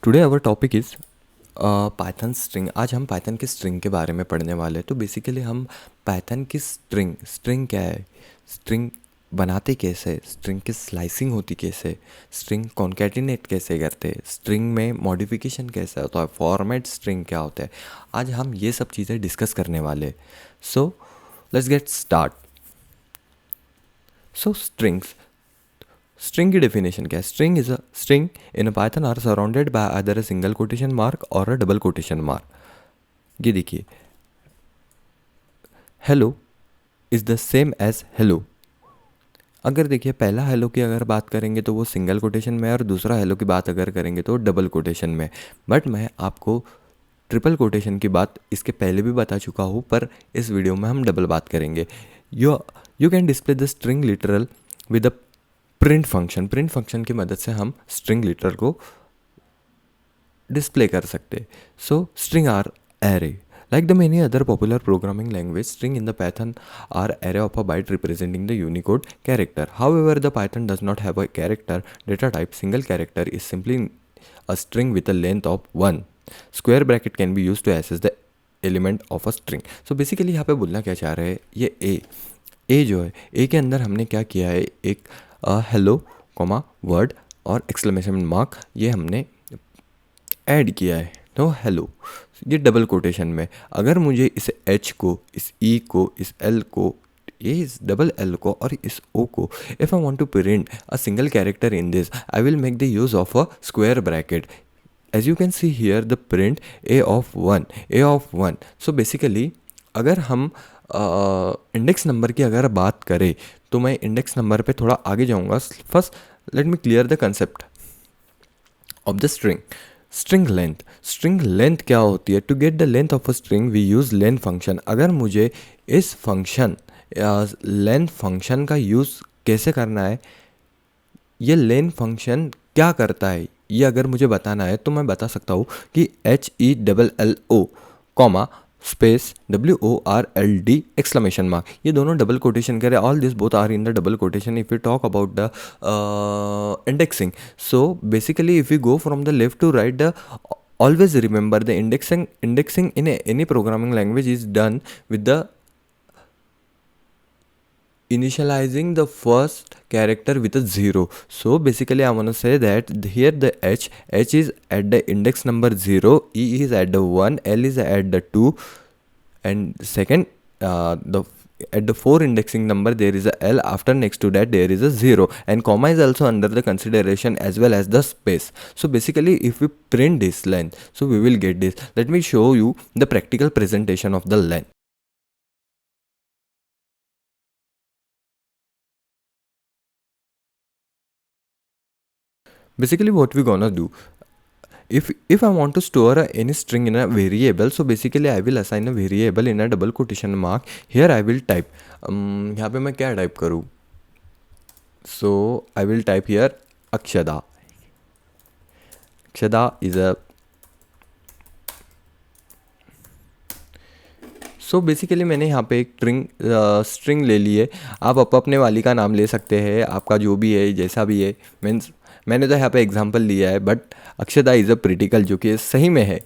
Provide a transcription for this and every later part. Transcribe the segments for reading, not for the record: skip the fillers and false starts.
Today our topic is Python string. आज हम Python की स्ट्रिंग के बारे में पढ़ने वाले हैं। तो बेसिकली हम पाइथन की स्ट्रिंग क्या है, स्ट्रिंग बनाते कैसे, स्ट्रिंग की स्लाइसिंग होती कैसे, स्ट्रिंग कॉन्कैटिनेट कैसे करते, स्ट्रिंग में मॉडिफिकेशन कैसे होता है, फॉर्मेट स्ट्रिंग क्या होता है, आज हम ये सब चीज़ें डिस्कस करने वाले। So let's get start. So string की डेफिनेशन क्या है? String is a string in Python are surrounded by either a single quotation mark और अ डबल कोटेशन मार्क। ये देखिए, hello is the same as hello. अगर देखिए पहला हेलो की अगर बात करेंगे तो वो सिंगल कोटेशन में है, और दूसरा हेलो की बात अगर करेंगे तो डबल कोटेशन में। बट मैं आपको ट्रिपल कोटेशन की बात इसके पहले भी बता चुका हूँ, पर इस वीडियो में हम डबल बात करेंगे। You you can display the string literal with a print function की मदद से हम स्ट्रिंग लिटरल को डिस्प्ले कर सकते। So string are array like the many other popular programming language, string in the Python are array of a byte representing the Unicode character. However, the Python does not have a character data type. Single character is simply a string with a length of 1. Square bracket can be used to access the element of a string. So basically यहाँ पे बोलना क्या चाह रहे हैं, ये ए जो है, ए के अंदर हमने क्या किया है, एक हेलो कॉमा वर्ड और एक्सक्लेमेशन मार्क ये हमने ऐड किया है। तो हेलो ये डबल कोटेशन में, अगर मुझे इस एच को, इस ई को, इस एल को, ये इस डबल एल को और इस ओ को, if I want to print a single character in this, I will make the use of a square bracket. As you can see here the print a of one. So basically अगर हम index number की अगर बात करें तो मैं index number पे थोड़ा आगे जाऊंगा। First let me clear the concept of the string length क्या होती है? To get the length of a string we use length function. अगर मुझे इस फंक्शन लेंथ फंक्शन का यूज़ कैसे करना है, ये लेंथ फंक्शन क्या करता है, ये अगर मुझे बताना है तो मैं बता सकता हूँ कि HELLO comma space WORLD exclamation mark, ये दोनों डबल कोटेशन करे। All this both are in the double quotation if you talk about the indexing. So basically if you go from the left to right, the always remember the indexing in any programming language is done with the initializing the first character with a 0. So basically I want to say that here the h is at the index number 0, e is at the 1, l is at the 2, and second the at the 4 indexing number there is a l, after next to that there is a 0, and comma is also under the consideration as well as the space. So basically if we print this line, so we will get this. Let me show you the practical presentation of the line. Basically what we gonna do, if I want to store any string in a variable, so basically I will assign a variable in a double quotation mark. Here I will type यहाँ पे मैं क्या type करूँ, so I will type here Akshada. Akshada is a, so basically मैंने यहाँ पे एक string ले ली है। आप अपने वाली का नाम ले सकते हैं, आपका जो भी है जैसा भी है। मीन्स मैंने तो यहाँ पे एग्जांपल लिया है, बट अक्षदा इज़ अ प्रिटिकल जो कि सही में है।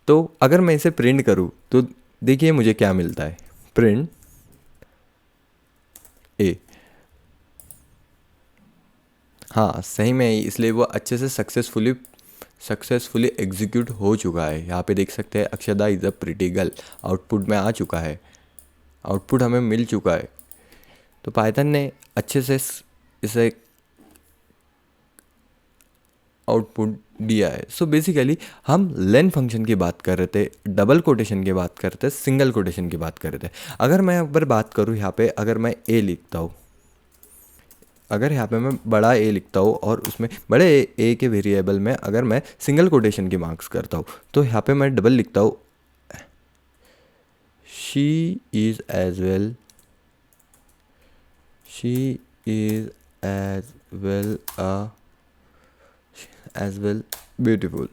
तो अगर मैं इसे प्रिंट करूँ तो देखिए मुझे क्या मिलता है, प्रिंट ए। हाँ सही में है, इसलिए वो अच्छे से सक्सेसफुली एग्जीक्यूट हो चुका है। यहाँ पे देख सकते हैं Akshada is a pretty girl, output में आ चुका है, आउटपुट हमें मिल चुका है। तो पाइथन ने अच्छे से इसे आउटपुट दिया है। सो बेसिकली हम लेन फंक्शन की बात कर रहे थे, डबल कोटेशन की बात कर रहे थे, सिंगल कोटेशन की बात कर रहे थे। अगर मैं एक बार बात करूँ यहाँ पे, अगर मैं ए लिखता हूँ, अगर यहाँ पे मैं बड़ा ए लिखता हूँ और उसमें बड़े ए के वेरिएबल में अगर मैं सिंगल कोटेशन की मार्क्स करता हूँ, तो यहाँ पे मैं डबल लिखता हूँ, she is as well, she is as well as well beautiful.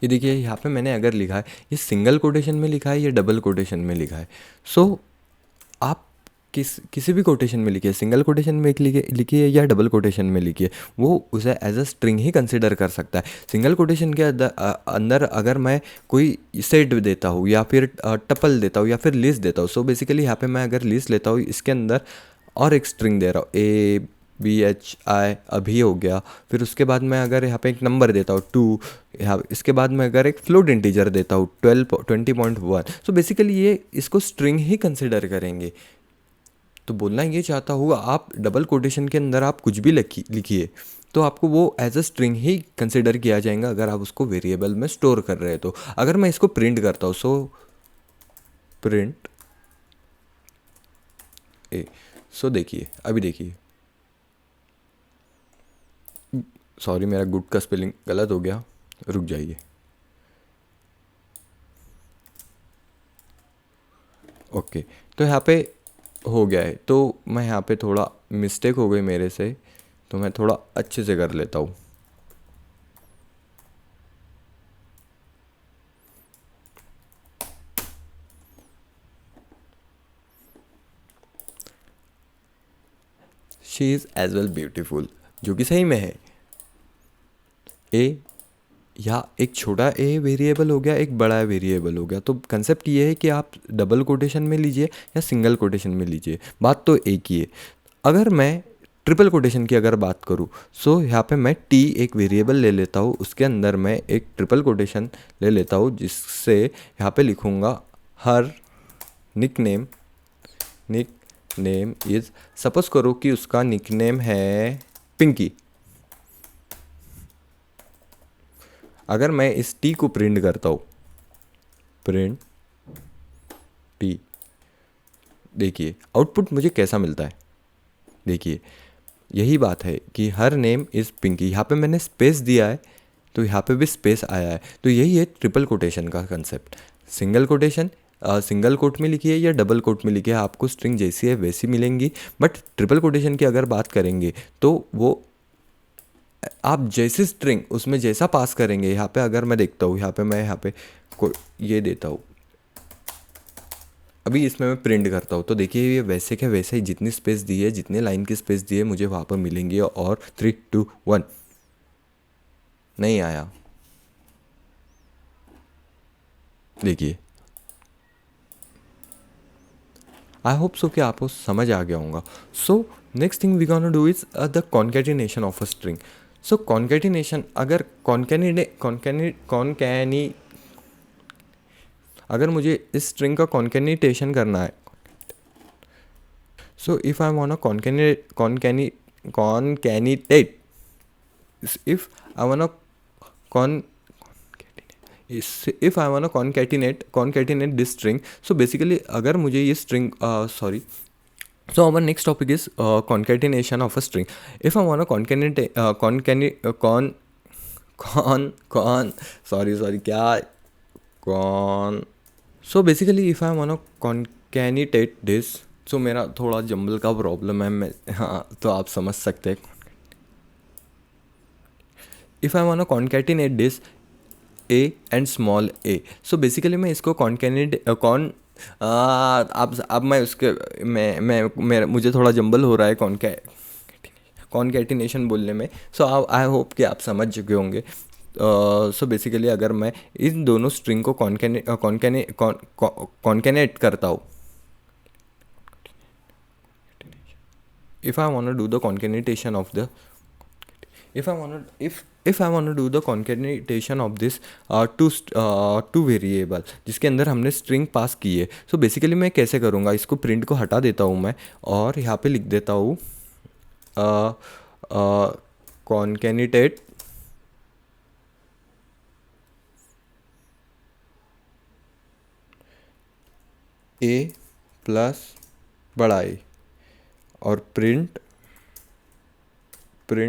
ये देखिए यहाँ पे मैंने अगर लिखा है, ये सिंगल कोटेशन में लिखा है या डबल कोटेशन में लिखा है। सो आप किसी भी कोटेशन में लिखिए, सिंगल कोटेशन में लिखिए या डबल कोटेशन में लिखिए, वो उसे एज अ स्ट्रिंग ही कंसिडर कर सकता है। सिंगल कोटेशन के अंदर अगर मैं कोई सेट देता हूँ या फिर टपल देता हूँ या फिर लिस्ट देता हूँ, सो बेसिकली यहाँ पे मैं अगर लिस्ट लेता हूँ, इसके अंदर और एक स्ट्रिंग दे रहा हूँ, ABHI अभी हो गया, फिर उसके बाद मैं अगर यहाँ पे एक नंबर देता हूँ 2, यहाँ इसके बाद मैं अगर एक फ्लोट इंटीजर देता हूँ 20.1, सो बेसिकली ये इसको स्ट्रिंग ही कंसिडर करेंगे। तो बोलना ये चाहता हूँ, आप डबल कोटेशन के अंदर आप कुछ भी लिखिए तो आपको वो एज अ स्ट्रिंग ही कंसिडर किया जाएगा अगर आप उसको वेरिएबल में स्टोर कर रहे हो तो। अगर मैं इसको प्रिंट करता हूँ, सो प्रिंट ए, सो देखिए अभी देखिए, सॉरी मेरा गुड का स्पेलिंग गलत हो गया, रुक जाइए। ओके, तो यहाँ पे हो गया है, तो मैं यहाँ पे थोड़ा मिस्टेक हो गई मेरे से, तो मैं थोड़ा अच्छे से कर लेता हूँ। She is as well beautiful, जो कि सही में है। ए या एक छोटा ए वेरिएबल हो गया, एक बड़ा वेरिएबल हो गया, तो कंसेप्ट ये है कि आप डबल कोटेशन में लीजिए या सिंगल कोटेशन में लीजिए, बात तो एक ही है। अगर मैं ट्रिपल कोटेशन की अगर बात करूँ, सो यहाँ पे मैं टी एक वेरिएबल ले लेता हूँ, उसके अंदर मैं एक ट्रिपल कोटेशन ले लेता हूँ, जिससे यहाँ पे लिखूँगा हर निकनेम इज़, सपोज करो कि उसका निकनेम है पिंकी। अगर मैं इस टी को प्रिंट करता हूँ, प्रिंट टी, देखिए आउटपुट मुझे कैसा मिलता है। देखिए यही बात है कि हर नेम इज़ पिंकी, यहाँ पे मैंने स्पेस दिया है तो यहाँ पे भी स्पेस आया है, तो यही है ट्रिपल कोटेशन का concept. Single quotation single quote में लिखिए या डबल कोट में लिखिए, आपको स्ट्रिंग जैसी है वैसी मिलेंगी, बट ट्रिपल कोटेशन की अगर बात करेंगे तो वो आप जैसे स्ट्रिंग उसमें जैसा पास करेंगे। यहाँ पे अगर मैं देखता हूँ, यहाँ पे मैं यहाँ पे ये देता हूँ, अभी इसमें मैं प्रिंट करता हूँ, तो देखिए ये वैसे क्या वैसे ही जितनी स्पेस दी है, जितने लाइन की स्पेस दी है मुझे वहाँ पर मिलेंगी, और 3 2 1 नहीं आया। देखिए आई होप सो कि आपको समझ आ गया होगा। So next thing we gonna do is the concatenation of a string. So concatenation, अगर कॉनकैनी अगर मुझे इस स्ट्रिंग का कॉन्केनिटेशन करना है, so if I want concatenate, if I wanna con if I wanna concatenate this string, so basically अगर मुझे ये string sorry, so our next topic is concatenation of a string. If I wanna sorry क्या con, so basically if I wanna concatenate this, so मेरा थोड़ा jumble का problem है, मैं हाँ तो आप समझ सकते हैं। If I want concatenate this A and small A, so basically मैं इसको अब मैं उसके मैं मेरा मुझे थोड़ा जंबल हो रहा है कॉन्कैटिनेशन बोलने में, सो आई होप कि आप समझ चुके होंगे। सो बेसिकली अगर मैं इन दोनों स्ट्रिंग को कॉन्कैनेट करता हूँ, if I want to do the concatenation of the if I want to do the concatenation of this two variable जिसके अंदर हमने string पास की है, so basically मैं कैसे करूँगा, इसको print को हटा देता हूँ मैं और यहाँ पे लिख देता हूँ concatenate a प्लस बड़ा ए, और प्रिंट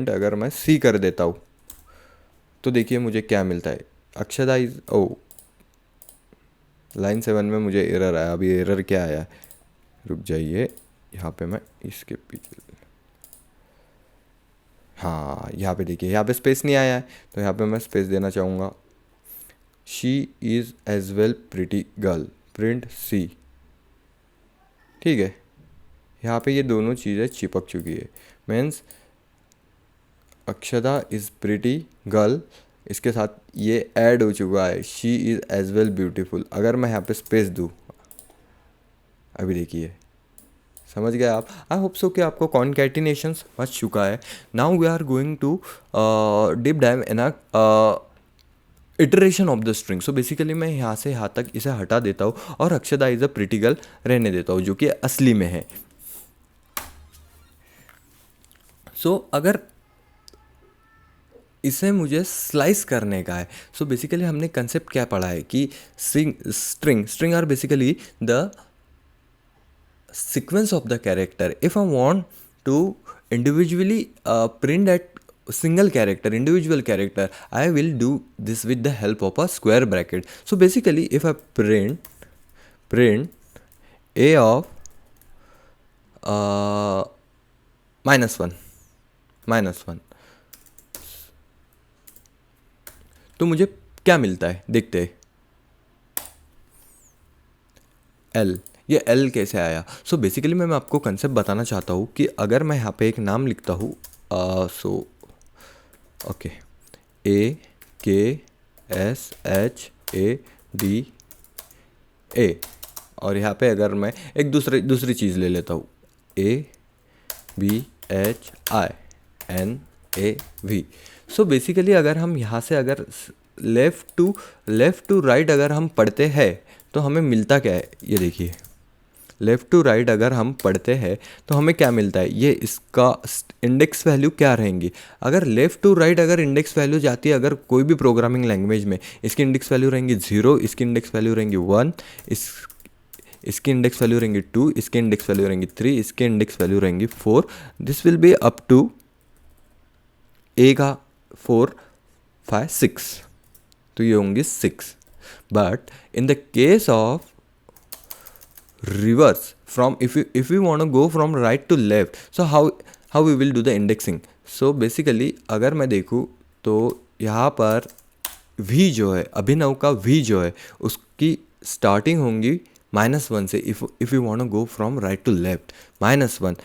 अगर मैं सी कर देता हूँ तो देखिए मुझे क्या मिलता है। अक्षदा इज लाइन 7 में मुझे एरर आया। अभी एरर क्या आया, रुक जाइए, यहाँ पे मैं इसके पीछे, हाँ यहाँ पे देखिए यहाँ पे स्पेस नहीं आया है, तो यहाँ पे मैं स्पेस देना चाहूँगा। She is as well pretty girl, print c. ठीक है, यहाँ पे ये दोनों चीज़ें चिपक चुकी है। Means Akshada is pretty girl, इसके साथ ये ऐड हो चुका है she is as well beautiful. अगर मैं यहाँ पे स्पेस दूँ, अभी देखिए, समझ गए आप। आई होप सो कि आपको कॉन्कैटिनेशन समझ चुका है। Now we are going to deep dive in a iteration of the string. So basically मैं यहाँ से यहाँ तक इसे हटा देता हूँ और Akshada is a pretty girl रहने देता हूँ, जो कि असली में है। सो अगर इसे मुझे स्लाइस करने का है, सो बेसिकली हमने कंसेप्ट क्या पढ़ा है कि string are basically the sequence of the character. If I want to individually print that single character, individual character, I will do this with the help of a square bracket. So basically if I print a of -1 तो मुझे क्या मिलता है देखते हैं। L, ये L कैसे आया? सो बेसिकली मैं आपको कंसेप्ट बताना चाहता हूँ कि अगर मैं यहाँ पे एक नाम लिखता हूँ, सो ओके, AKSHADA, और यहाँ पे अगर मैं एक दूसरी चीज़ ले लेता हूँ, ABHINAV। सो बेसिकली अगर हम यहाँ से अगर लेफ़्ट टू राइट अगर हम पढ़ते हैं तो हमें मिलता क्या है, ये देखिए। लेफ़्ट टू राइट अगर हम पढ़ते हैं तो हमें क्या मिलता है, ये इसका इंडेक्स वैल्यू क्या रहेंगी। अगर लेफ़्ट टू राइट अगर इंडेक्स वैल्यू जाती है, अगर कोई भी प्रोग्रामिंग लैंग्वेज में, इसकी इंडेक्स वैल्यू रहेंगी 0, इसकी इंडेक्स वैल्यू रहेंगी 1, इसकी इंडेक्स वैल्यू रहेंगी 2, इसकी इंडेक्स वैल्यू रहेंगी 3, इसकी इंडेक्स वैल्यू रहेंगी 4। This will be up to a का 4, 5, 6, तो ये होंगी 6। But in the case of reverse, from if we want to go from right to left, so how we will do the indexing? So basically अगर मैं देखूँ तो यहाँ पर v जो है, अभिनव का v जो है, उसकी स्टार्टिंग होंगी -1 से। If you want to go from right to left, -1,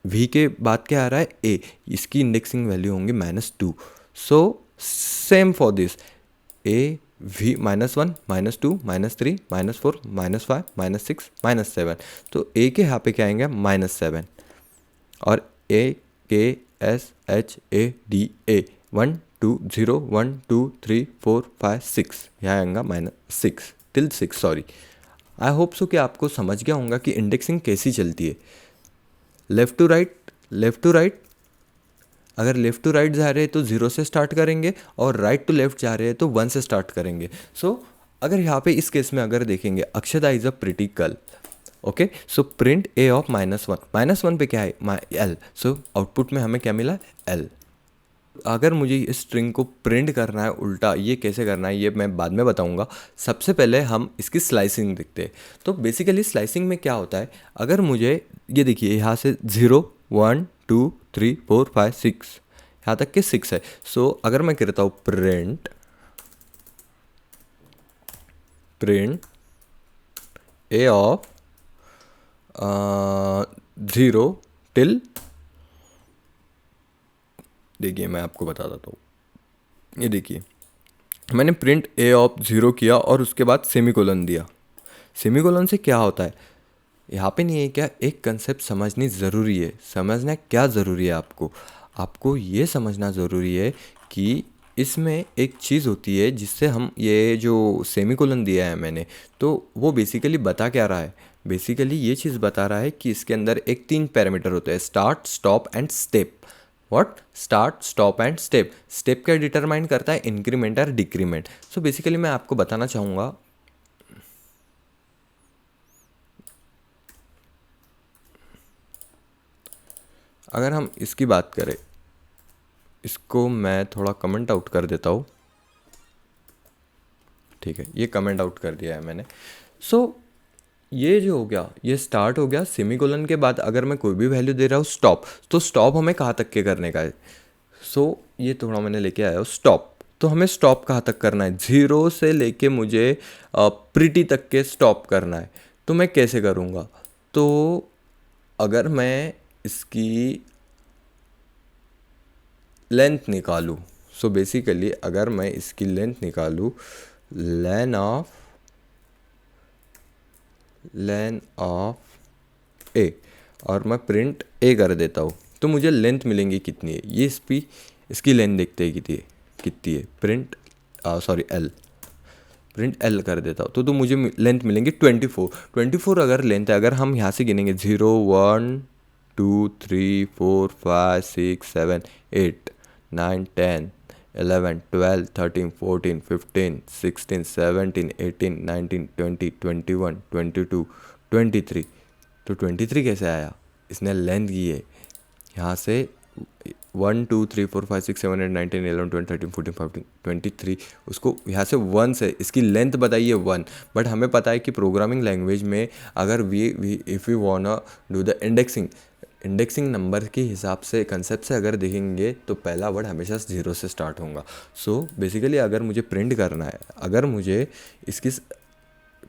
v के बाद क्या आ रहा है, a, इसकी इंडेक्सिंग वैल्यू होंगी -2। So same for this, a v -1 -2 -3 -4 -5 -6 -7, तो a के यहाँ पे क्या आएंगे -7, और AKSHADA 1 2 0 1 2 3 4 5 6, यहाँ आएगा -6 till 6, sorry. I hope so कि आपको समझ गया होगा कि इंडेक्सिंग कैसी चलती है। लेफ़्ट टू राइट, अगर लेफ़्ट टू राइट जा रहे हैं तो 0 से स्टार्ट करेंगे, और राइट टू लेफ़्ट जा रहे हैं तो 1 से स्टार्ट करेंगे। सो अगर यहाँ पे इस केस में अगर देखेंगे, Akshada is a pretty girl, okay. So print a of -1 पे क्या है, L। सो आउटपुट में हमें क्या मिला, L। अगर मुझे इस स्ट्रिंग को प्रिंट करना है उल्टा, ये कैसे करना है ये मैं बाद में बताऊंगा। सबसे पहले हम इसकी स्लाइसिंग देखते हैं। तो बेसिकली स्लाइसिंग में क्या होता है, अगर मुझे ये देखिए यहाँ से 0 1 2 3 4 5 6, यहाँ तक के 6 है। सो अगर मैं करता हूँ प्रिंट a ऑफ 0 टिल, देखिए मैं आपको बता देता हूँ, ये देखिए मैंने प्रिंट a ऑफ 0 किया और उसके बाद सेमीकोलन दिया। सेमीकोलन से क्या होता है, यहाँ पे नहीं है क्या, एक कंसेप्ट समझनी ज़रूरी है। समझना क्या ज़रूरी है आपको ये समझना ज़रूरी है कि इसमें एक चीज़ होती है जिससे हम, ये जो सेमीकोलन दिया है मैंने, तो वो बेसिकली बता क्या रहा है, बेसिकली ये चीज़ बता रहा है कि इसके अंदर एक 3 पैरामीटर होते हैं, start, stop and step. What, start, stop and step. Step क्या डिटरमाइन करता है, इंक्रीमेंट और डिक्रीमेंट। सो बेसिकली मैं आपको बताना चाहूँगा, अगर हम इसकी बात करें, इसको मैं थोड़ा कमेंट आउट कर देता हूँ, ठीक है, ये कमेंट आउट कर दिया है मैंने। सो ये जो हो गया, ये स्टार्ट हो गया। सेमीकोलन के बाद अगर मैं कोई भी वैल्यू दे रहा हूँ स्टॉप, तो स्टॉप हमें कहाँ तक के करने का है। सो ये थोड़ा मैंने लेके आया हूँ स्टॉप, तो हमें स्टॉप कहाँ तक करना है, 0 से लेके मुझे प्रिटी तक के स्टॉप करना है। तो मैं कैसे करूँगा, तो अगर मैं इसकी लेंथ निकालूँ, सो बेसिकली अगर मैं इसकी लेंथ निकालूँ, लेन ऑफ ए, और मैं प्रिंट ए कर देता हूँ, तो मुझे लेंथ मिलेंगी कितनी है, ये इसकी लेंथ देखते हैं कितनी है, प्रिंट एल, प्रिंट एल कर देता हूँ, तो मुझे लेंथ मिलेंगी 24 अगर लेंथ है, अगर हम यहाँ से गिनेंगे 0 1 2 3 4 5 6 7 8 9 10 11 12 13 14 15 16 17 18 19 20 21 22 23, तो 23 कैसे आया, इसने लेंथ की है यहाँ से 1 2 3 4 5 6 7 8 9 10 11 12 13 14 15 23, उसको यहाँ से 1 से इसकी लेंथ बताइए 1, बट हमें पता है कि प्रोग्रामिंग लैंग्वेज में अगर if we want do the indexing number के हिसाब से कंसेप्ट से अगर देखेंगे तो पहला वर्ड हमेशा 0 से स्टार्ट होगा। सो बेसिकली अगर मुझे प्रिंट करना है, अगर मुझे इसकी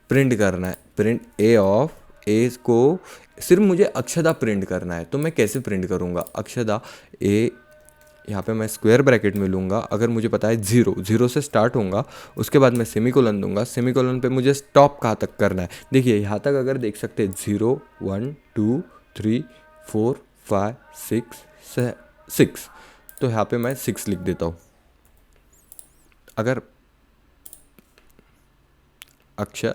प्रिंट करना है, प्रिंट ए ऑफ ए को सिर्फ मुझे अक्षदा प्रिंट करना है, तो मैं कैसे प्रिंट करूँगा, अक्षदा ए, यहाँ पे मैं स्क्वायर ब्रैकेट में लूँगा, अगर मुझे पता है 0 से स्टार्ट होगा, उसके बाद मैं सेमीकोलन दूंगा, सेमीकोलन पे मुझे स्टॉप कहाँ तक करना है, देखिए यहाँ तक अगर देख सकते हैं 0 1 2 3 4 5 6, तो यहाँ पे मैं 6 लिख देता हूँ। अगर अक्षर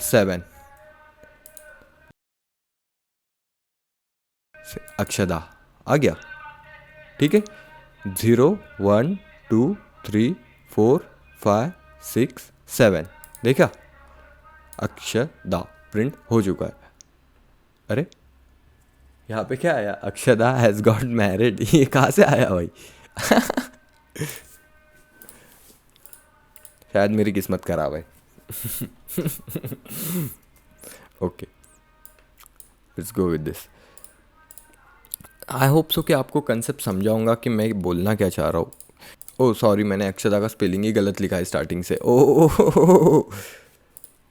7 अक्षदा आ गया, ठीक है, 0 1 2 3 4 5 6 7, देखा, अक्षदा प्रिंट हो चुका है। अरे यहाँ पे क्या आया, अक्षदा हैज़ गॉट मैरिड, ये कहाँ से आया भाई शायद मेरी किस्मत खराब है okay, let's go with this. I hope so कि आपको कंसेप्ट समझाऊंगा कि मैं बोलना क्या चाह रहा हूँ। ओह सॉरी, मैंने अक्षदा का स्पेलिंग ही गलत लिखा है स्टार्टिंग से, ओह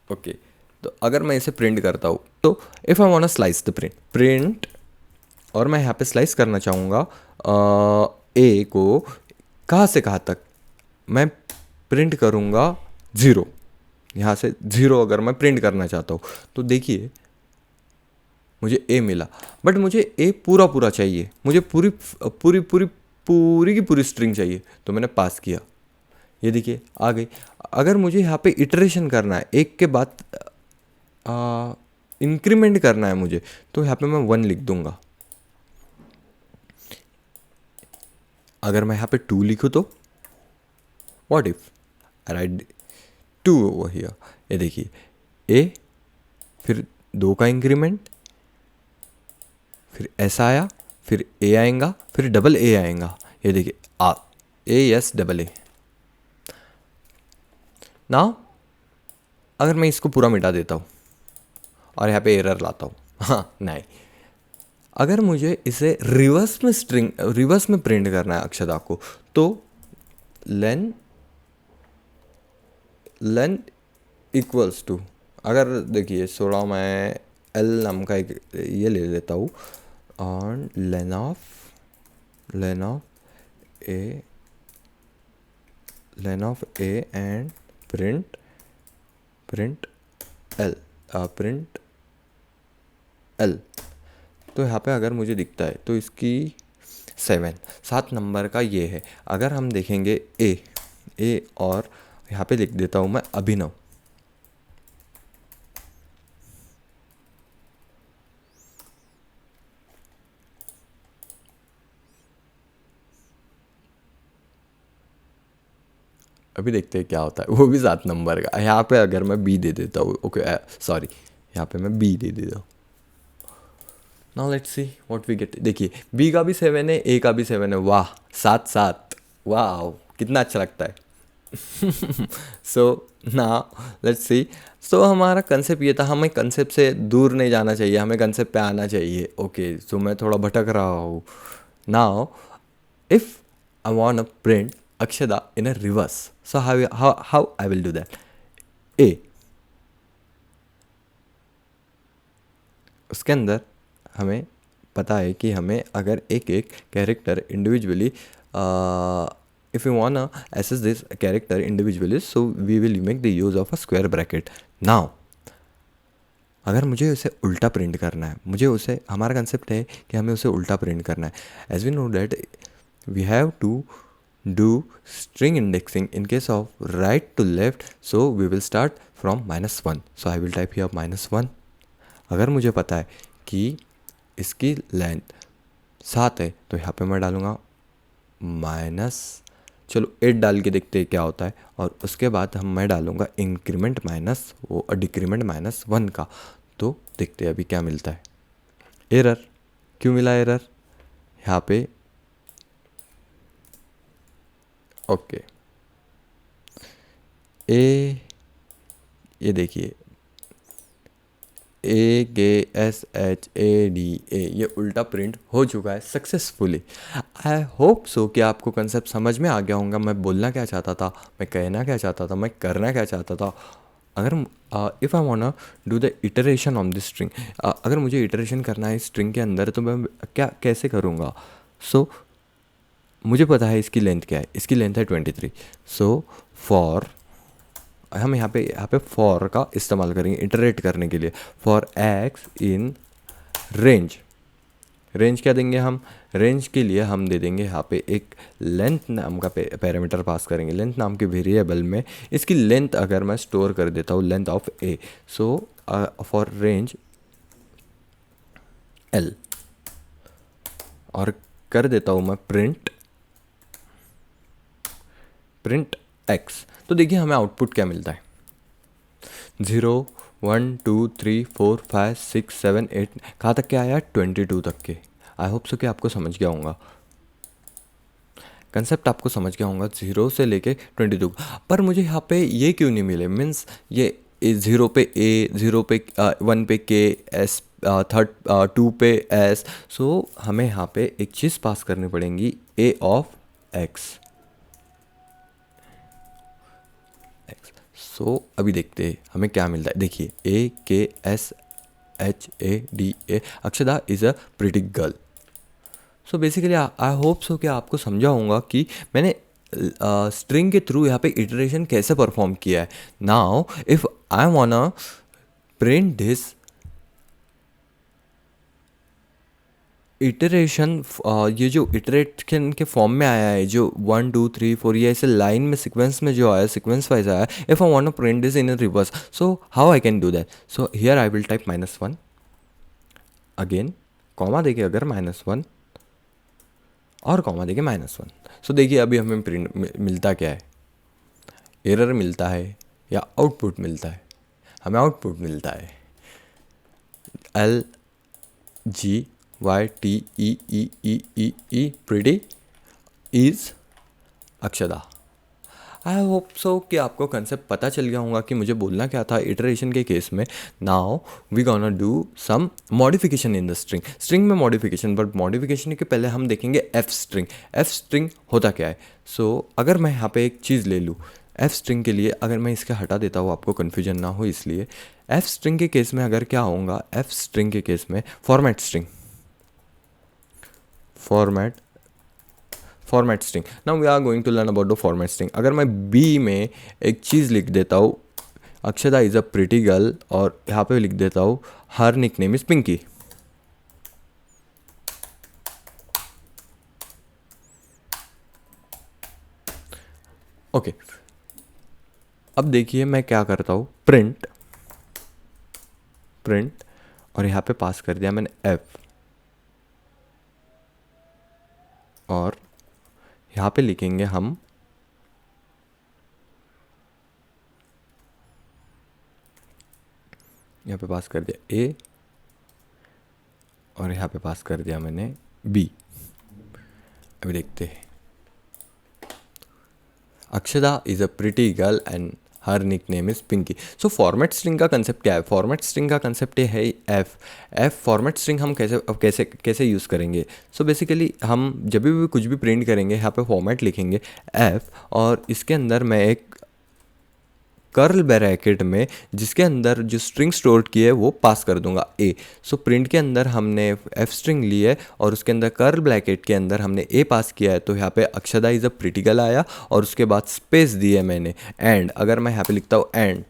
ओके। तो अगर मैं इसे प्रिंट करता हूँ, तो if I want slice the print, और मैं यहाँ पे स्लाइस करना चाहूँगा ए को कहाँ से कहाँ तक, मैं प्रिंट करूँगा 0, यहाँ से 0 अगर मैं प्रिंट करना चाहता हूँ, तो देखिए मुझे ए मिला, बट मुझे ए पूरा चाहिए, मुझे पूरी की पूरी स्ट्रिंग चाहिए, तो मैंने पास किया, ये देखिए आ गई। अगर मुझे यहाँ पे इटरेशन करना है, एक के बाद इंक्रीमेंट करना है मुझे, तो यहाँ पे मैं 1 लिख दूंगा। अगर मैं यहाँ पे 2 लिखूँ तो what if I right 2 over here, ये देखिए ए, फिर 2 का इंक्रीमेंट, फिर ऐसा आया, फिर ए आएगा, फिर डबल ए आएगा, ये देखिए A S double A. Now अगर मैं इसको पूरा मिटा देता हूँ और यहाँ पे एरर लाता हूँ, हाँ नहीं, अगर मुझे इसे रिवर्स में प्रिंट करना है अक्षदा को, तो लेन इक्वल्स टू, अगर देखिए थोड़ा मैं एल नाम का एक ये ले लेता हूँ, और len of a and print l, तो यहाँ पे अगर मुझे दिखता है तो इसकी 7 नंबर का ये है। अगर हम देखेंगे ए और यहाँ पे लिख देता हूँ मैं अभिनव, अभी देखते हैं क्या होता है, वो भी 7 नंबर का। यहाँ पे अगर मैं बी दे देता हूँ, ओके सॉरी, यहाँ पे मैं बी दे देता हूँ। Now let's see what we get. देखिए बी का भी 7 है, ए का भी 7 है, वाह 7 वाह कितना अच्छा लगता है सो नाउ लेट्स सी। सो हमारा कंसेप्ट ये था, हमें कंसेप्ट से दूर नहीं जाना चाहिए, हमें कंसेप्ट पे आना चाहिए। ओके सो मैं थोड़ा भटक रहा हूँ। Now if I want to print Akshada in a reverse. So how I will do that? A, उसके अंदर हमें पता है कि हमें अगर एक एक character individually if you want access this character individually, so we will make the use of a square bracket. Now अगर मुझे उसे उल्टा प्रिंट करना है, मुझे उसे, हमारा कंसेप्ट है कि हमें उसे उल्टा प्रिंट करना है. As we know that we have to do string indexing in case of right to left, so we will start from -1. So I will type here -1. अगर मुझे पता है कि इसकी लेंथ 7 है तो यहाँ पे मैं डालूँगा माइनस, चलो 8 डाल के देखते हैं क्या होता है. और उसके बाद मैं डालूँगा इंक्रीमेंट माइनस वो डिक्रीमेंट -1 का. तो देखते हैं अभी क्या मिलता है. एरर. क्यों मिला एरर? यहाँ पे ओके ये देखिए AKSHADA ये उल्टा प्रिंट हो चुका है सक्सेसफुली. आई होप सो कि आपको कंसेप्ट समझ में आ गया होगा. मैं बोलना क्या चाहता था, मैं कहना क्या चाहता था, मैं करना क्या चाहता था. अगर if I want do the iteration on this string, अगर मुझे इटरेशन करना है स्ट्रिंग के अंदर तो मैं क्या कैसे करूँगा. सो मुझे पता है इसकी लेंथ क्या है. इसकी लेंथ है 23. सो फॉर, हम यहाँ पे फॉर का इस्तेमाल करेंगे इटरेट करने के लिए. For x in range. Range क्या देंगे हम? रेंज के लिए हम दे देंगे यहाँ पे एक लेंथ नाम का पैरामीटर पास करेंगे. लेंथ नाम के वेरिएबल में इसकी लेंथ अगर मैं स्टोर कर देता हूँ length of A, so for range L और कर देता हूँ मैं प्रिंट एक्स. तो देखिए हमें आउटपुट क्या मिलता है. 0 1 2 3 4 5 6 7 8 कहाँ तक के आया? 22 तक के. आई होप सो कि आपको समझ गया होगा, कंसेप्ट आपको समझ गया होगा 0 से लेके 22. पर मुझे यहाँ पे ये क्यों नहीं मिले? मीन्स ये 0 पे ए, 0 पे 1 पे के, एस 2 पे एस. सो हमें यहाँ पे एक चीज़ पास करनी पड़ेगी ए ऑफ एक्स. सो अभी देखते हैं हमें क्या मिलता है. देखिए AKSHADA Akshada is a pretty girl. So basically I hope so कि आपको समझा होगा कि मैंने स्ट्रिंग के थ्रू यहाँ पे इटरेशन कैसे परफॉर्म किया है. Now if I वांना print this iteration, ये जो इटरेशन के फॉर्म में आया है, जो 1 2 3 4 ये ऐसे लाइन में सीक्वेंस में जो आया, सीक्वेंस वाइज आया. If I want to print this in reverse, so how I can do that? So here I will type -1 again, comma देके अगर -1 और कॉमा देके -1. सो देखिए अभी हमें प्रिंट मिलता क्या है? एरर मिलता है या आउटपुट मिलता है? हमें आउटपुट मिलता है LGYTEEEE pretty is Akshada. I hope so कि आपको कंसेप्ट पता चल गया होगा कि मुझे बोलना क्या था इटरेशन के केस में. Now we gonna do some modification in the string में मॉडिफिकेशन. बट मॉडिफिकेशन के पहले हम देखेंगे एफ स्ट्रिंग. एफ स्ट्रिंग होता क्या है? सो अगर मैं यहाँ पे एक चीज़ ले लूँ एफ स्ट्रिंग के लिए, अगर मैं इसके हटा देता हूँ आपको कन्फ्यूजन ना हो इसलिए. एफ स्ट्रिंग के केस में अगर क्या होगा, एफ स्ट्रिंग के केस में format string, format string. Now we are going to learn about the format string. अगर मैं बी में एक चीज़ लिख देता हूँ Akshada is a pretty girl और यहाँ पे लिख देता हूँ her nick name is Pinky. Okay अब देखिए मैं क्या करता हूँ, प्रिंट और यहाँ पे पास कर दिया मैंने एफ और यहाँ पे लिखेंगे हम यहाँ पे पास कर दिया ए और यहाँ पे पास कर दिया मैंने बी. अभी देखते हैं. Akshada is a pretty girl and her nick name is Pinky. So format string का कंसेप्ट क्या है? फॉर्मेट स्ट्रिंग का कंसेप्ट ये है एफ फॉर्मेट स्ट्रिंग हम कैसे यूज़ करेंगे? सो बेसिकली हम जब भी कुछ भी प्रिंट करेंगे यहाँ पे फॉर्मेट लिखेंगे एफ, और इसके अंदर मैं एक कर्ल ब्रैकेट में जिसके अंदर जो स्ट्रिंग स्टोर की है वो पास कर दूंगा ए। सो प्रिंट के अंदर हमने एफ स्ट्रिंग ली है और उसके अंदर कर्ल ब्रैकेट के अंदर हमने ए पास किया है, तो यहाँ पे Akshada is a pretty girl आया और उसके बाद स्पेस दी है मैंने एंड। अगर मैं यहाँ पे लिखता हूँ एंड,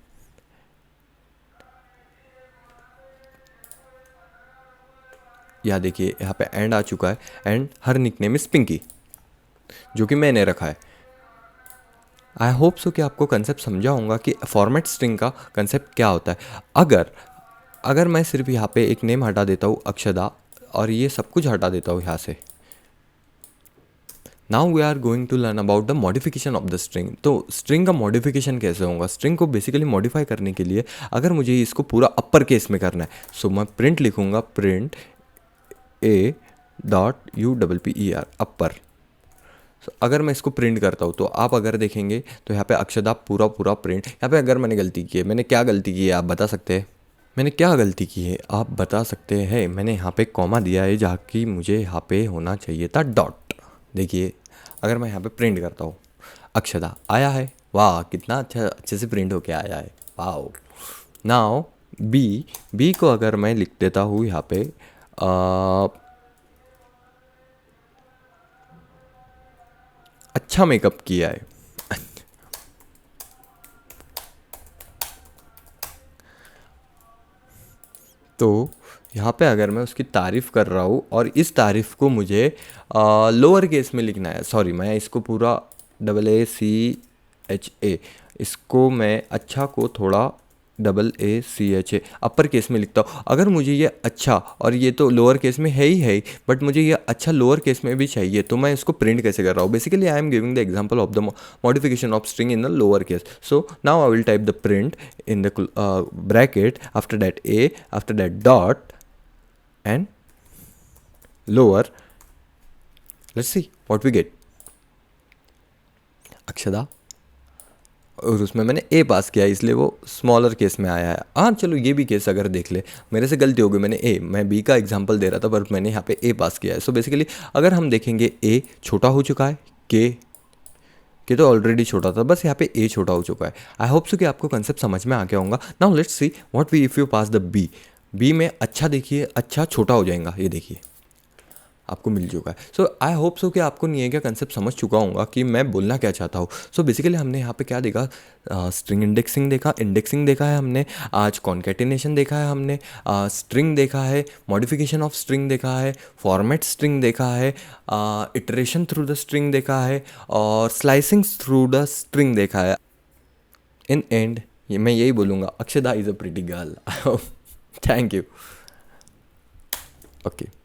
यहाँ देखिए यहाँ पे एंड आ चुका है, and her nickname is Pinky जो कि मैंने रखा है। आई होप सो कि आपको कंसेप्ट समझा होगा कि फॉर्मेट स्ट्रिंग का कंसेप्ट क्या होता है। अगर मैं सिर्फ यहाँ पे एक नेम हटा देता हूँ अक्षदा और ये सब कुछ हटा देता हूँ यहाँ से, now we are going to learn about the modification of the string. तो स्ट्रिंग का मॉडिफिकेशन कैसे होगा? स्ट्रिंग को बेसिकली मॉडिफाई करने के लिए अगर मुझे इसको पूरा अपर केस में करना है, सो मैं प्रिंट लिखूंगा, print a dot u double p e r upper. अगर मैं इसको प्रिंट करता हूँ तो आप अगर देखेंगे तो यहाँ पे अक्षदा पूरा पूरा प्रिंट। यहाँ पे अगर मैंने गलती की है, मैंने क्या गलती की है आप बता सकते हैं? मैंने क्या गलती की है आप बता सकते हैं? मैंने यहाँ पे कॉमा दिया है जहाँ की मुझे यहाँ पे होना चाहिए था डॉट। देखिए अगर मैं यहाँ पे प्रिंट करता हूँ अक्षदा आया है, वाह कितना अच्छे से प्रिंट होके आया है, वाह। नाउ बी को अगर मैं लिख देता हूँ यहाँ पे अच्छा मेकअप किया है तो यहाँ पे अगर मैं उसकी तारीफ़ कर रहा हूँ और इस तारीफ़ को मुझे लोअर केस में लिखना है, सॉरी मैं इसको पूरा AACHA, इसको मैं अच्छा को थोड़ा AACHA अपर केस में लिखता हूँ। अगर मुझे ये अच्छा, और ये तो लोअर केस में है ही, बट मुझे ये अच्छा लोअर केस में भी चाहिए, तो मैं इसको प्रिंट कैसे कर रहा हूँ? Basically I am giving the example of the modification of string in the lower case. So now I will type the print in the bracket, after that a, after that dot and lower. Let's see what we get. Akshada, और उसमें मैंने ए पास किया इसलिए वो smaller case में आया है। हाँ चलो ये भी केस अगर देख ले, मेरे से गलती हो गई, मैं बी का एग्जांपल दे रहा था पर मैंने यहाँ पे ए पास किया है। सो बेसिकली अगर हम देखेंगे ए छोटा हो चुका है, के तो ऑलरेडी छोटा था, बस यहाँ पे ए छोटा हो चुका है। आई होप सो कि आपको कंसेप्ट समझ में आ गया होगा। Now let's see what we if you pass the b में अच्छा देखिए, अच्छा छोटा हो जाएगा, ये देखिए आपको मिल चुका है। सो आई होप सो कि आपको नहीं है क्या कंसेप्ट समझ चुका होगा कि मैं बोलना क्या चाहता हूँ। सो बेसिकली हमने यहाँ पे क्या देखा, स्ट्रिंग इंडेक्सिंग देखा है हमने आज, कॉन्केटिनेशन देखा है हमने, स्ट्रिंग देखा है, मॉडिफिकेशन ऑफ स्ट्रिंग देखा है, फॉर्मेट स्ट्रिंग देखा है, इटरेशन थ्रू द स्ट्रिंग देखा है, और स्लाइसिंग थ्रू द स्ट्रिंग देखा है। इन एंड मैं यही बोलूँगा, Akshada is a pretty girl. Thank you. Okay.